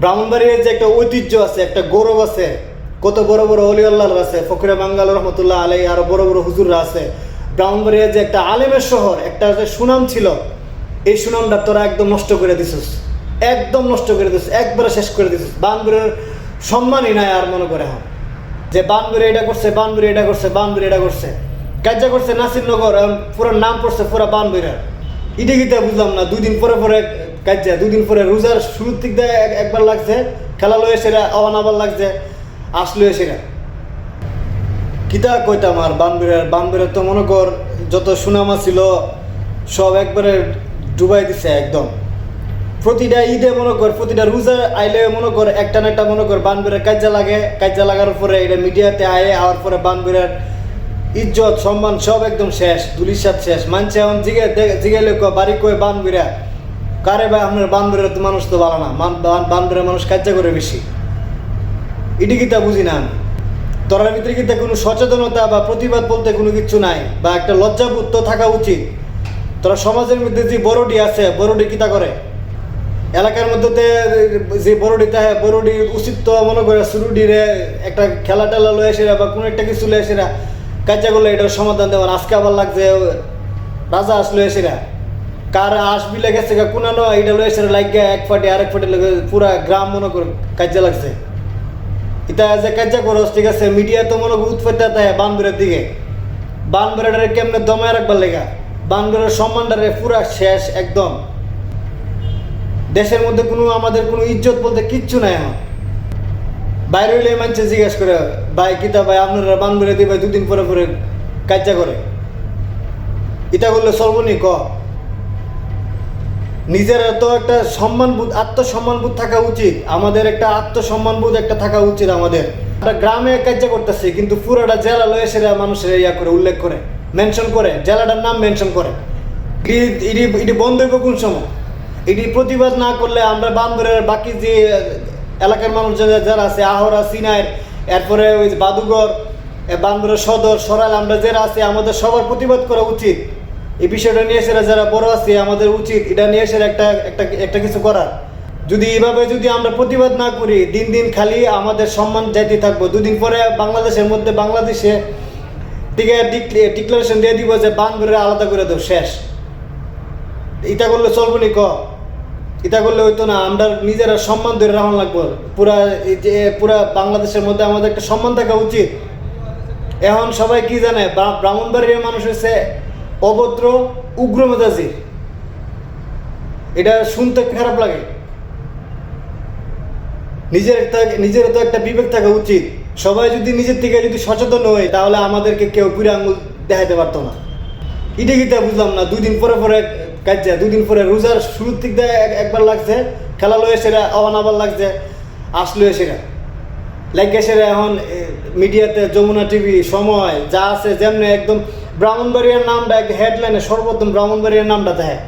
ব্রাহ্মণবাড়িয়ার যে একটা ঐতিহ্য আছে, একটা গৌরব আছে, কত বড় বড় অলি আল্লাহর আছে, ফকরে বাঙ্গাল রহমতুল্লাহ আলাই, আরো বড় বড় হুজুররা আছে। ব্রাহ্মণবাড়িয়ার যে একটা আলেমের শহর, একটা যে সুনাম ছিল, এই সুনামটা তোরা একদম নষ্ট করে দিছিস, একদম নষ্ট করে দিছিস, একবারে শেষ করে দিছিস। বানবুরের সম্মানই নাই আর মনে করে হ্যাঁ যে বানবুরে এটা করছে, বানবুরে এটা করছে, বানবুরে এটা করছে, কাজা করছে নাসিরনগর, পুরো নাম পড়ছে পুরো বানবুরের। ইটা গীতা বুঝলাম না, 2 দিন পরে পরে কাজা, 2 দিন পরে রোজার শুরুর দিক দিয়ে একবার লাগছে, খেলা লয়ে সেরা আবার আবার লাগছে, আসলো সেরা কিতা কইতাম। আর বানবুরের তো মনে কর যত সুনামা ছিল সব একবারে ডুবাই দিছে একদম। প্রতিটা ঈদে মনে কর, প্রতিটা রোজা আইলে মনে কর একটা না একটা মনে কর বানবুরের কাজা লাগে, কাজা লাগার পরে এটা মিডিয়াতে আয়ে আওয়ার পরে বানবুরের ইজ্জত সম্মান সব একদম শেষ, দুলির সাথে শেষ। মানছে এখন জিগাইলে বাড়ি কয়ে বানবুরা কারে ভাই আপনার বানবুরের তো মানুষ তো ভালো না, বানবুরের মানুষ কাজা করে বেশি। এটি কিতা বুঝি না আমি। তোরার ভিতরে কিন্তু কোনো সচেতনতা বা প্রতিবাদ বলতে কোনো কিছু নাই, বা একটা লজ্জাবোধ তো থাকা উচিত। তোরা সমাজের মধ্যে যে বড়ডি আছে, বড়ডি কিতা করে এলাকার মধ্যে যে বড়ডি থাকে, বড়ডি উচিত তো মনে করে সুরুডিরে একটা খেলা টেলা লয়ে এসেরা বা কোনো একটা কিছু লয়ে এসেরা কাজা করলে এটার সমাধান দেওয়ার। আজকে আবার লাগছে রাজা আসলো এসেরা, কার আসবি লেগেছে কোনানো এটা লয়ে এসেরা লাগে এক ফাটে আরেক ফাটে লেগে পুরা গ্রাম মনে করে কাজা লাগছে। এটা যে কাজা করস ঠিক আছে, মিডিয়া তো মনে কর উৎপত্তি থাকে বানবুরের দিকে, বানবুরের কেমনে দমায় রাখবার লেগা, বানবুরের সম্মানটারে পুরা শেষ একদম। দেশের মধ্যে কোনো আমাদের কোনো ইজ্জত বলতে কিচ্ছু নাই। এখন বাইরে হইলে মানুষে জিজ্ঞেস করে ভাই কিতা ভাই আপনারা বানবুরে দিবে 2 দিন পরে পরে কাজা করে, এটা করলে চলবনি ক? নিজের তো একটা সম্মানবোধ, আত্মসম্মানবোধ থাকা উচিত আমাদের, একটা আত্মসম্মানবোধ একটা থাকা উচিত আমাদের। একটা গ্রামে কাজা করতেছে কিন্তু পুরোটা জেলা লয়ে সেরা মানুষের ইয়া করে উল্লেখ করে, মেনশন করে, জেলাটার নাম মেনশন করে। এটি বন্ধ হইব কোন সময়? এটি প্রতিবাদ না করলে আমরা বান্দরের বাকি যে এলাকার মানুষ যারা আছে, আহরা, সিনাইর, এরপরে ওই বাদুগর, বান্দরের সদর, সরাল, আমরা যারা আছে আমাদের সবার প্রতিবাদ করা উচিত। এই বিষয়টা নিয়ে এসে যারা বড় আছে আমাদের উচিত এটা নিয়ে এসে একটা কিছু করার। যদি এইভাবে যদি আমরা প্রতিবাদ না করি, দিন দিন খালি আমাদের সম্মান যাইতে থাকবো। 2 দিন পরে বাংলাদেশের মধ্যে বাংলাদেশে ডিক্লারেশন দিয়ে দিব যে বানবুরে আলাদা করে দেব, শেষ। এটা করলে চলবো নি ক? এটা করলে হইতো না। আমরা নিজেরা সম্মান ধরে রাখা লাগবো। পুরা বাংলাদেশের মধ্যে আমাদের একটা সম্মান থাকা উচিত। এখন সবাই কি জানে, ব্রাহ্মণবাড়ির মানুষ হচ্ছে অভদ্র, উগ্র মেজাজি। এটা শুনতে খারাপ লাগে। নিজের তো একটা বিবেক থাকা উচিত। সবাই যদি নিজের থেকে যদি সচেতন হয় তাহলে আমাদেরকে কেউ পুরো আঙুল দেখাতে পারতো না। ইটা কিতা বুঝলাম না, 2 দিন পরে পরে কাজা, 2 দিন পরে রোজার শুরুর দিক দিয়ে একবার লাগছে, খেলা লয়ে সেরা আবার লাগছে, আসলো সেরা লাগে সেরা। এখন মিডিয়াতে যমুনা টিভি, সময় যা আছে যেমনি একদম ব্রাহ্মণবাড়িয়ার নামটা এক হেডলাইনে সর্বপ্রথম ব্রাহ্মণবাড়িয়ার নামটা দেয়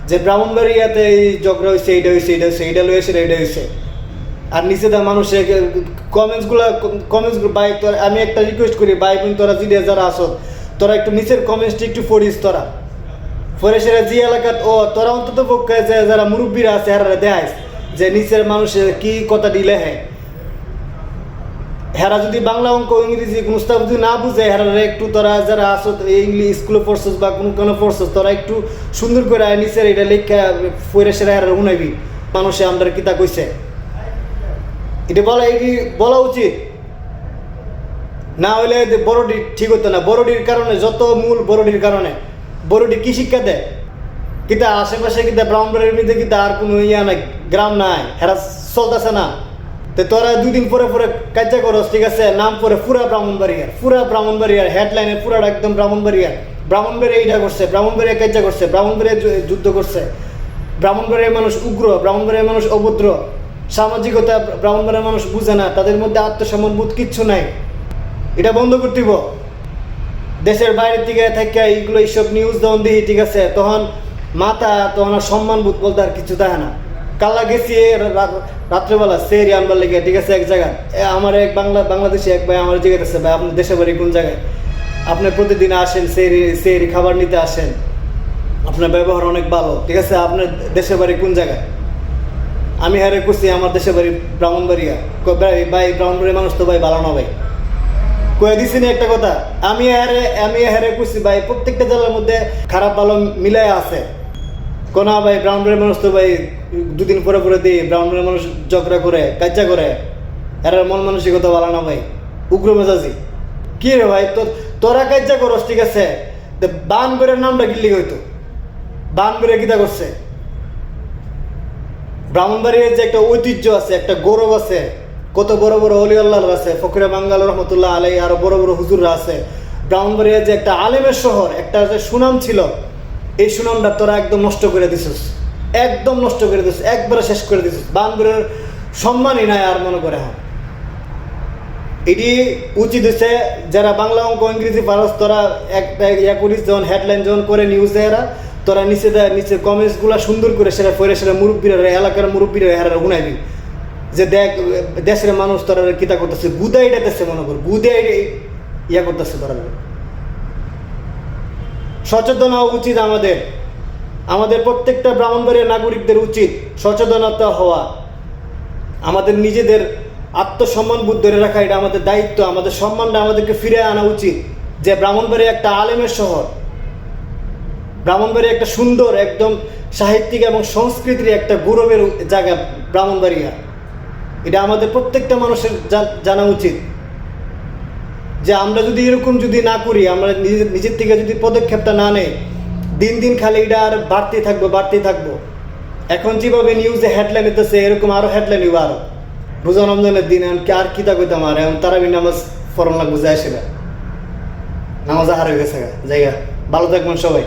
যে ব্রাহ্মণবাড়িয়াতে এই ঝগড়া হয়েছে, এইটা হয়েছে, এটা হয়েছে, এটা লয়ে সেরা এটা হয়েছে। আর নিচে দেয় মানুষের কমেন্টসগুলো ভাই তোর আমি একটা রিকোয়েস্ট করি, ভাই বোন তোরা জিডে যারা আসো, তোরা একটু নিচের কমেন্টসটি একটু পড়িস। তোরা পরে সেরা যে এলাকাত তোরা অন্তত পক্ষে যে যারা মুরব্বীরা আছে হেরা দেখাইস যে নিচের মানুষের কি কথা দিলে হ্যাঁ, হেরা যদি বাংলা অঙ্ক ইংরেজি মুস্তাফ যদি না বুঝে, হেরা একটু তোরা যারা আসো ইংলিশ স্কুলে পড়ছস বা কোনো পড়ছস, তোরা একটু সুন্দর করে নিচের এটা লেখা পরে সেরা হেরা উনাইবি মানুষে আমরা কিতা কইছে। এটা বলা উচিত না হলে বড়ডি ঠিক হতো না। বড়ডির কারণে যত মূল বড়ডির কারণে, বড়ডি কি শিক্ষা দেয় কিতা আশেপাশে কিতা ব্রাহ্মণবাড়ির মধ্যে কিতা আর কোনো ইয়া নাই, গ্রাম নাই, হেরা চলতেছে না। তো তোরা 2 দিন পরে পরে কাজা করস ঠিক আছে, নাম পরে পুরা ব্রাহ্মণবাড়িয়ার হেডলাইনে পুরাটা একদম ব্রাহ্মণবাড়িয়া এইটা করছে, ব্রাহ্মণবাড়িয়া কাজা করছে, ব্রাহ্মণবাড়িয়া যুদ্ধ করছে, ব্রাহ্মণবাড়িয়ার মানুষ উগ্র, ব্রাহ্মণবাড়িয়ার মানুষ অভদ্র, সামাজিকতা ব্রাহ্মণবাড়িয়ার মানুষ বুঝে না, তাদের মধ্যে আত্মসম্মানবোধ কিচ্ছু নাই। এটা বন্ধ করতে হইব। দেশের বাইরের থেকে থাকে এইগুলো এইসব নিউজ যখন দিই ঠিক আছে, তখন তখন আর সম্মানবোধ বলতে আর কিছু থাকে না। কাল্লা গেছি রাত্রেবেলা সেরি আনবার লেগে ঠিক আছে এক জায়গায়, আমার এক বাংলাদেশি এক ভাই আমার জিজ্ঞাসা, ভাই আপনার দেশের বাড়ি কোন জায়গায়, আপনি প্রতিদিন আসেন সেরি খাবার নিতে আসেন, আপনার ব্যবহার অনেক ভালো ঠিক আছে, আপনার দেশের বাড়ি কোন জায়গায়? আমি হারে করছি আমার দেশে বাড়ি ব্রাহ্মণবাড়িয়া, ভাই ব্রাহ্মণবাড়ির মানুষ তো ভাই ভালো না ভাই, কয়ে দিছি না একটা কথা। আমি হারে করছি ভাই প্রত্যেকটা জেলার মধ্যে খারাপ ভালো মিলাই আছে। কোন ভাই ব্রাহ্মণবাড়ির মানুষ তো ভাই দুদিন পরে পরে দিই, ব্রাহ্মণবাড়ির মানুষ ঝগড়া করে কাজ্জা করে, এর মন মানসিকতা ভালো না ভাই, উগ্র মেজাজি। কি রে ভাই তোরা কাজ্জা করস ঠিক আছে, বানবের নামটা গিল্লি হইতো, বানবের গীতা করছে। ব্রাহ্মণবাড়ির যে একটা ঐতিহ্য আছে, একটা গৌরব আছে, কত বড় বড় অলি আল্লাহ আছে, ফকরে বাঙ্গাল রহমতুল্লাহ আলাই, আরো বড় বড় হুজুররা আছে। ব্রাহ্মণবাড়ির যে একটা আলেমের শহর, একটা যে সুনাম ছিল, এই সুনামটা তোরা একদম নষ্ট করে দিছিস, একদম নষ্ট করে দিছিস, একবারে শেষ করে দিছিস। ব্রাহ্মণবাড়ির সম্মানই নাই আর মনে করে। হ্যাঁ, এটি উচিত হচ্ছে যারা বাংলা অঙ্ক ইংরেজি পারস তোরা একটা ইয়া করিস, যখন হেডলাইন যখন করে নিউজে এরা, তোরা নিচে দেয়, নিচে কমেন্টসগুলো সুন্দর করে সেটা পড়ে সেটা মুরব্বীরা, এলাকার মুরব্বীরা হেরা শুনাইবি যে দেখ দেশের মানুষ তোরা কিতা করতেছে, গুদাই ডাইতেছে, মনে কর গুদাই ইয়া করতেছে। তোরা সচেতন হওয়া উচিত আমাদের, আমাদের প্রত্যেকটা ব্রাহ্মণবাড়িয়ার নাগরিকদের উচিত সচেতনতা হওয়া, আমাদের নিজেদের আত্মসম্মান বোধ ধরে রাখা, এটা আমাদের দায়িত্ব। আমাদের সম্মানটা আমাদেরকে ফিরে আনা উচিত যে ব্রাহ্মণবাড়িয়া একটা আলেমের শহর, ব্রাহ্মণবাড়িয়া একটা সুন্দর একদম সাহিত্যিক এবং সংস্কৃতির একটা গৌরবের জায়গা ব্রাহ্মণবাড়িয়া। এটা আমাদের প্রত্যেকটা মানুষের জানা উচিত যে আমরা যদি এরকম যদি না করি, আমরা নিজের থেকে যদি পদক্ষেপটা না নেই, দিন দিন খালি এটা আর বাড়তেই থাকবো। এখন যেভাবে নিউজে হেডলাইন হইতেছে, এরকম আরো হেডলাইন হইব। আরো রোজা রমজানের দিন আর কিতা কইতাম, আর এখন তারাবি নামাজ ফরন লাগবো, যায় সেটা নামাজ আহার হয়ে গেছে জায়গা। ভালো থাকবেন সবাই।